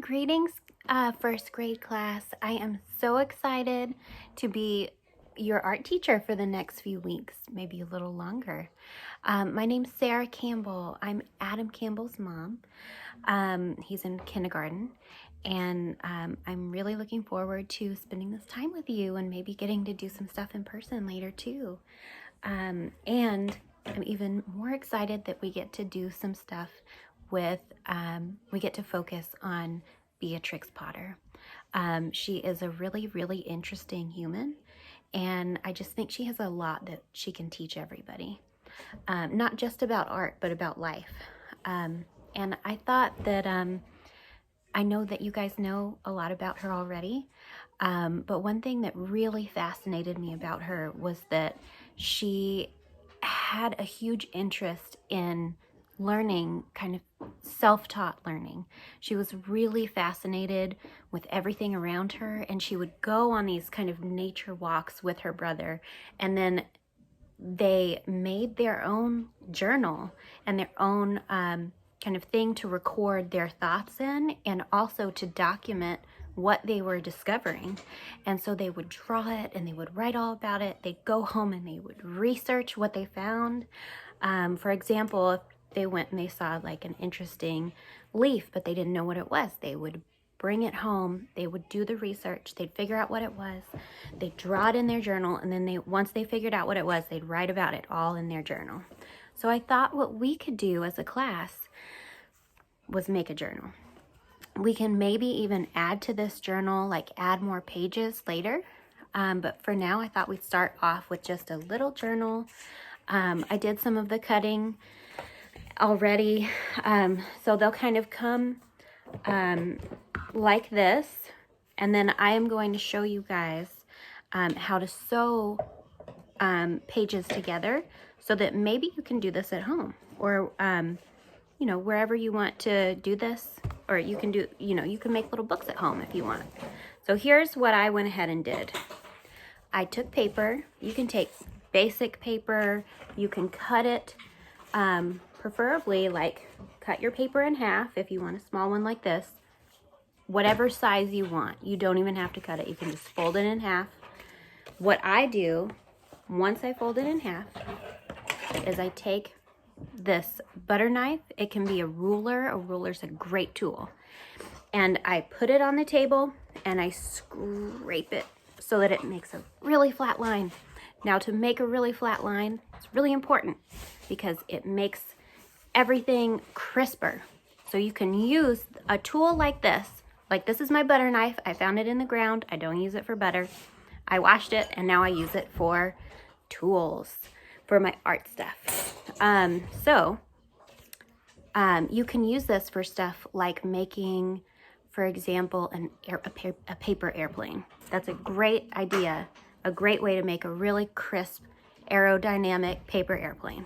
Greetings, first grade class. I am so excited to be your art teacher for the next few weeks, maybe a little longer. My name's Sarah Campbell. I'm Adam Campbell's mom. He's in kindergarten, and I'm really looking forward to spending this time with you and maybe getting to do some stuff in person later too. And I'm even more excited that we get to do some stuff with, we get to focus on Beatrix Potter. She is a really, really interesting human, and I just think she has a lot that she can teach everybody. Not just about art, but about life. And I thought that I know that you guys know a lot about her already, but one thing that really fascinated me about her was that she had a huge interest in learning, kind of self-taught learning. She was really fascinated with everything around her, and she would go on these kind of nature walks with her brother, and then they made their own journal and their own kind of thing to record their thoughts in, and also to document what they were discovering. And so they would draw it and they would write all about it. They'd go home and they would research what they found. For example, if they went and they saw like an interesting leaf, but they didn't know what it was, they would bring it home, they would do the research, they'd figure out what it was, they'd draw it in their journal, and then once they figured out what it was, they'd write about it all in their journal. So I thought what we could do as a class was make a journal. We can maybe even add to this journal, like add more pages later. But for now, I thought we'd start off with just a little journal. I did some of the cutting already. So they'll kind of come like this. And then I am going to show you guys how to sew pages together so that maybe you can do this at home, or you know, wherever you want to do this, or you can do, you know, you can make little books at home if you want. So here's what I went ahead and did. I took paper. You can take basic paper. You can cut it, preferably like cut your paper in half if you want a small one like this. Whatever size you want. You don't even have to cut it. You can just fold it in half. What I do, once I fold it in half, is I take this butter knife. It can be a ruler. A ruler's a great tool. And I put it on the table and I scrape it so that it makes a really flat line. Now, to make a really flat line, it's really important because it makes everything crisper. So you can use a tool like this. Like, this is my butter knife. I found it in the ground. I don't use it for butter. I washed it and now I use it for tools, for my art stuff. You can use this for stuff like making, for example, a paper airplane. That's a great idea, a great way to make a really crisp, aerodynamic paper airplane.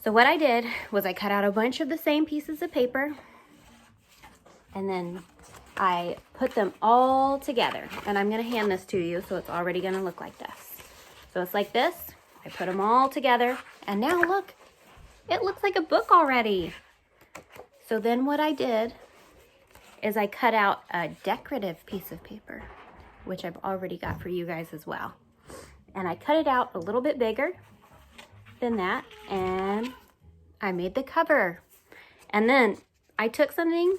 So what I did was I cut out a bunch of the same pieces of paper, and then I put them all together. And I'm gonna hand this to you, so it's already gonna look like this. So it's like this. I put them all together, and now look, it looks like a book already. So then what I did is I cut out a decorative piece of paper, which I've already got for you guys as well. And I cut it out a little bit bigger than that, and I made the cover. And then I took something,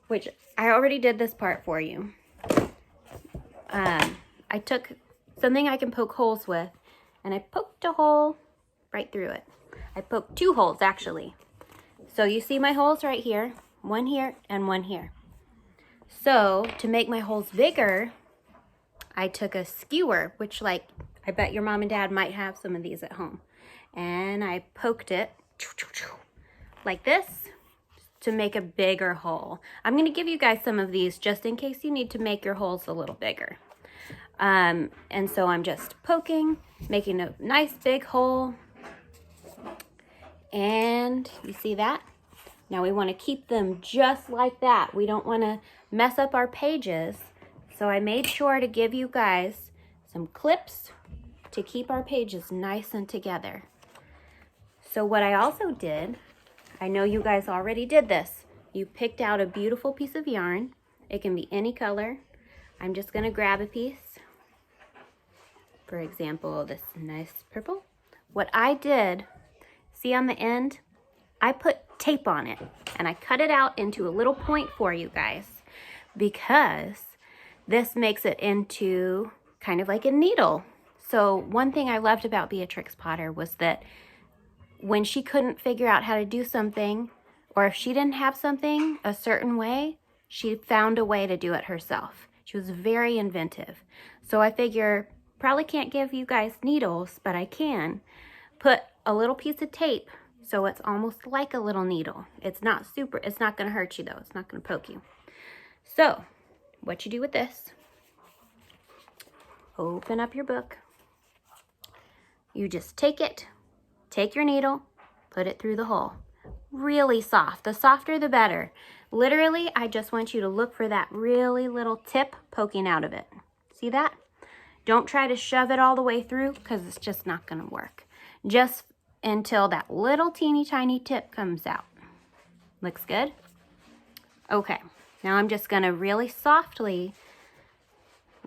which I already did this part for you. I took something I can poke holes with, and I poked a hole right through it. I poked two holes, actually. So you see my holes right here, one here and one here. So to make my holes bigger, I took a skewer, which, like, I bet your mom and dad might have some of these at home. And I poked it like this to make a bigger hole. I'm gonna give you guys some of these just in case you need to make your holes a little bigger. And so I'm just poking, making a nice big hole. And you see that? Now we want to keep them just like that. We don't want to mess up our pages. So I made sure to give you guys some clips to keep our pages nice and together. So what I also did, I know you guys already did this, you picked out a beautiful piece of yarn. It can be any color. I'm just gonna grab a piece. For example, this nice purple. What I did, see on the end, I put tape on it and I cut it out into a little point for you guys because this makes it into kind of like a needle. So one thing I loved about Beatrix Potter was that when she couldn't figure out how to do something, or if she didn't have something a certain way, she found a way to do it herself. She was very inventive. So I figure, probably can't give you guys needles, but I can put a little piece of tape so it's almost like a little needle. It's not gonna hurt you though. It's not gonna poke you. So what you do with this, open up your book. You just take your needle, put it through the hole. Really soft. The softer the better. Literally, I just want you to look for that really little tip poking out of it. See that? Don't try to shove it all the way through because it's just not going to work. Just until that little teeny tiny tip comes out. Looks good? Okay, now I'm just going to really softly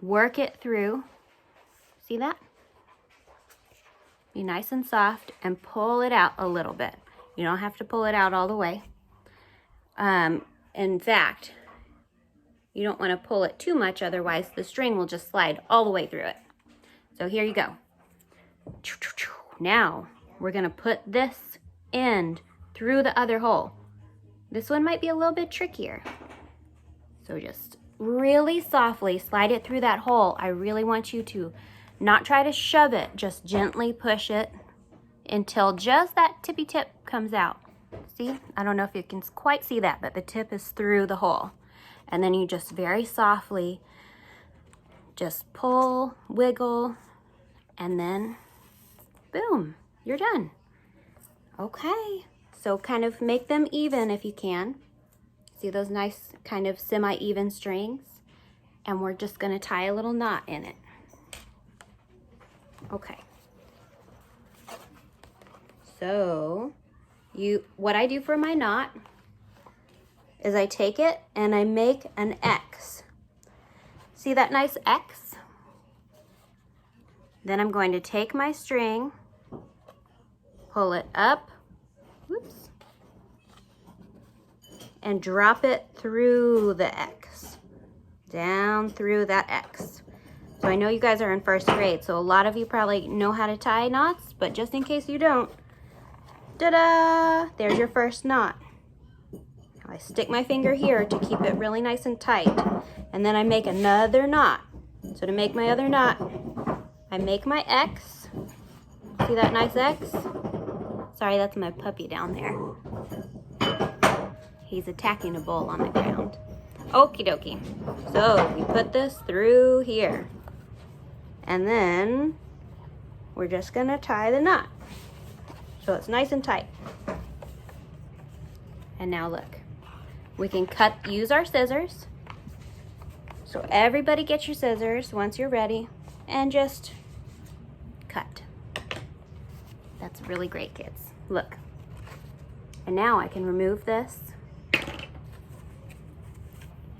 work it through. See that? Be nice and soft and pull it out a little bit. You don't have to pull it out all the way. In fact, you don't want to pull it too much, otherwise the string will just slide all the way through it. So here you go. Now we're going to put this end through the other hole. This one might be a little bit trickier. So just really softly slide it through that hole. I really want you to not try to shove it, just gently push it until just that tippy tip comes out. See? I don't know if you can quite see that, but the tip is through the hole. And then you just very softly just pull, wiggle, and then boom, you're done. Okay, so kind of make them even if you can. See those nice kind of semi-even strings? And we're just gonna tie a little knot in it. Okay. So what I do for my knot is I take it and I make an X. See that nice X? Then I'm going to take my string, pull it up, whoops, and drop it through the X, down through that X. So I know you guys are in first grade, so a lot of you probably know how to tie knots, but just in case you don't, ta-da! There's your first knot. I stick my finger here to keep it really nice and tight, and then I make another knot. So to make my other knot, I make my X. See that nice X? Sorry, that's my puppy down there. He's attacking a bowl on the ground. Okie dokie. So we put this through here. And then we're just gonna tie the knot. So it's nice and tight. And now look, we can use our scissors. So everybody get your scissors once you're ready and just cut. That's really great, kids. Look. And now I can remove this.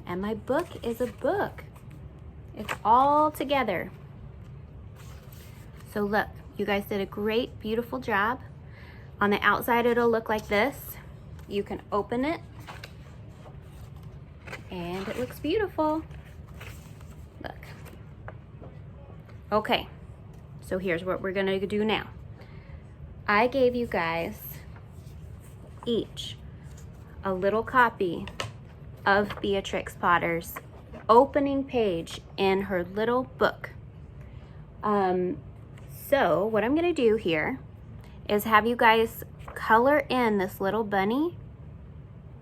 And my book is a book. It's all together. So look, you guys did a great, beautiful job. On the outside, it'll look like this. You can open it, and it looks beautiful. Look. Okay, so here's what we're gonna do now. I gave you guys each a little copy of Beatrix Potter's opening page in her little book. So what I'm gonna do here is have you guys color in this little bunny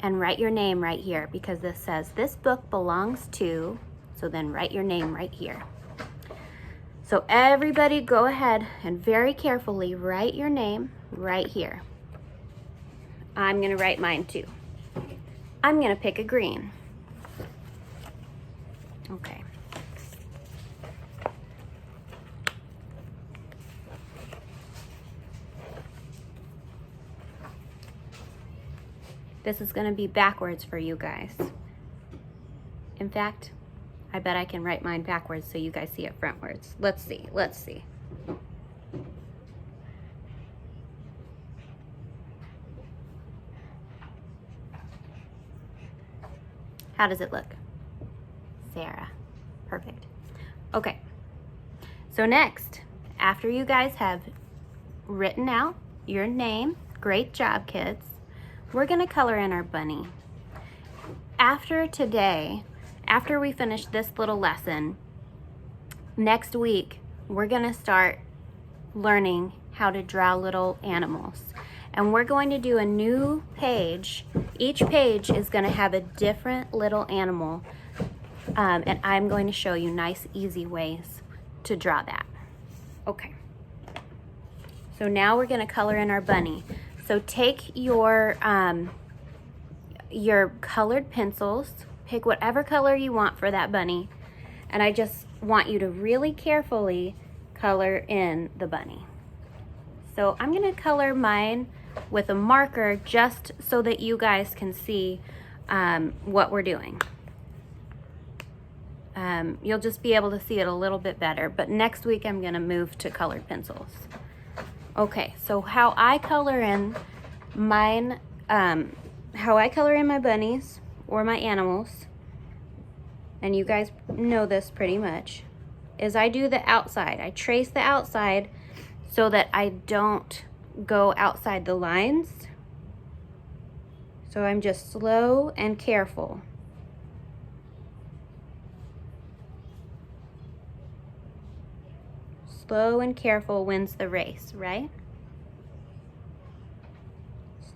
and write your name right here, because this says this book belongs to, so then write your name right here. So everybody go ahead and very carefully write your name right here. I'm gonna write mine too. I'm gonna pick a green. Okay. This is going to be backwards for you guys. In fact, I bet I can write mine backwards so you guys see it frontwards. Let's see, let's see. How does it look? Sarah. Perfect. Okay. So next, after you guys have written out your name, great job, kids, we're gonna color in our bunny. After today, after we finish this little lesson, next week, we're gonna start learning how to draw little animals. And we're going to do a new page. Each page is gonna have a different little animal. And I'm going to show you nice, easy ways to draw that. Okay. So now we're gonna color in our bunny. So take your colored pencils, pick whatever color you want for that bunny, and I just want you to really carefully color in the bunny. So I'm gonna color mine with a marker just so that you guys can see what we're doing. You'll just be able to see it a little bit better, but next week I'm gonna move to colored pencils. Okay, so how I color in mine, how I color in my bunnies or my animals, and you guys know this pretty much, is I do the outside. I trace the outside so that I don't go outside the lines. So I'm just slow and careful. Slow and careful wins the race, right?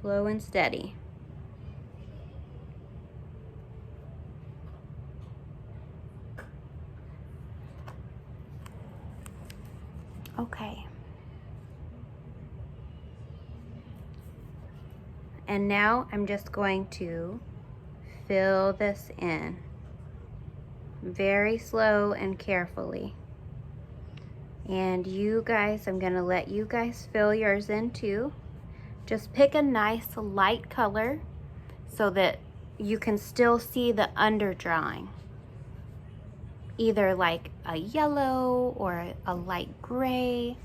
Slow and steady. Okay. And now I'm just going to fill this in very slow and carefully. And you guys, I'm gonna let you guys fill yours in too. Just pick a nice light color so that you can still see the underdrawing. Either like a yellow or a light gray,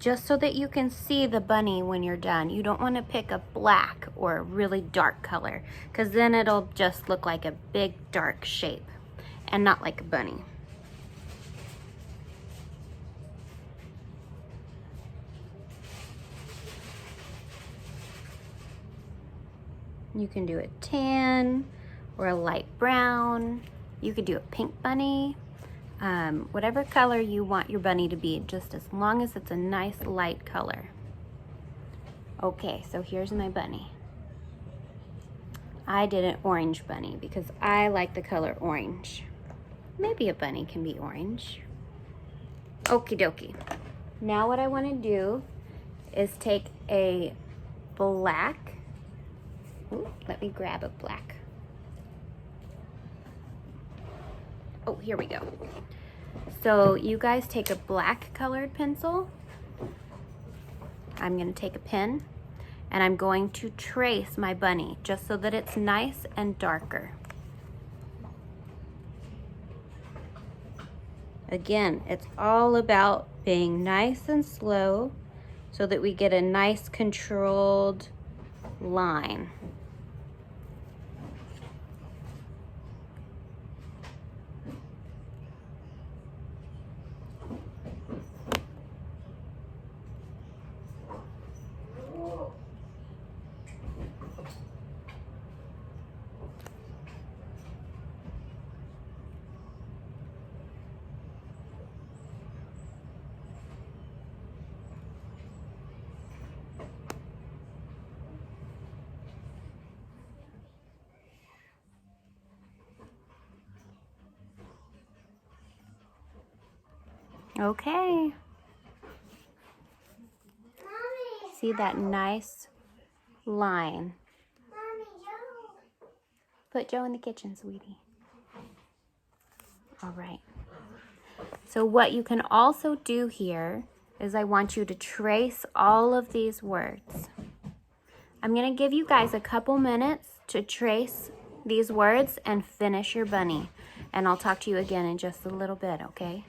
just so that you can see the bunny when you're done. You don't want to pick a black or a really dark color, because then it'll just look like a big dark shape and not like a bunny. You can do a tan or a light brown. You could do a pink bunny. Whatever color you want your bunny to be, just as long as it's a nice light color. Okay, so here's my bunny. I did an orange bunny because I like the color orange. Maybe a bunny can be orange. Okie dokie. Now what I want to do is take a black. Ooh, let me grab a black. Oh, here we go. So you guys take a black colored pencil. I'm gonna take a pen and I'm going to trace my bunny just so that it's nice and darker. Again, it's all about being nice and slow so that we get a nice controlled line. Okay. Mommy. See that nice line? Mommy, Joe. Put Joe in the kitchen, sweetie. All right. So what you can also do here is I want you to trace all of these words. I'm going to give you guys a couple minutes to trace these words and finish your bunny. And I'll talk to you again in just a little bit, okay?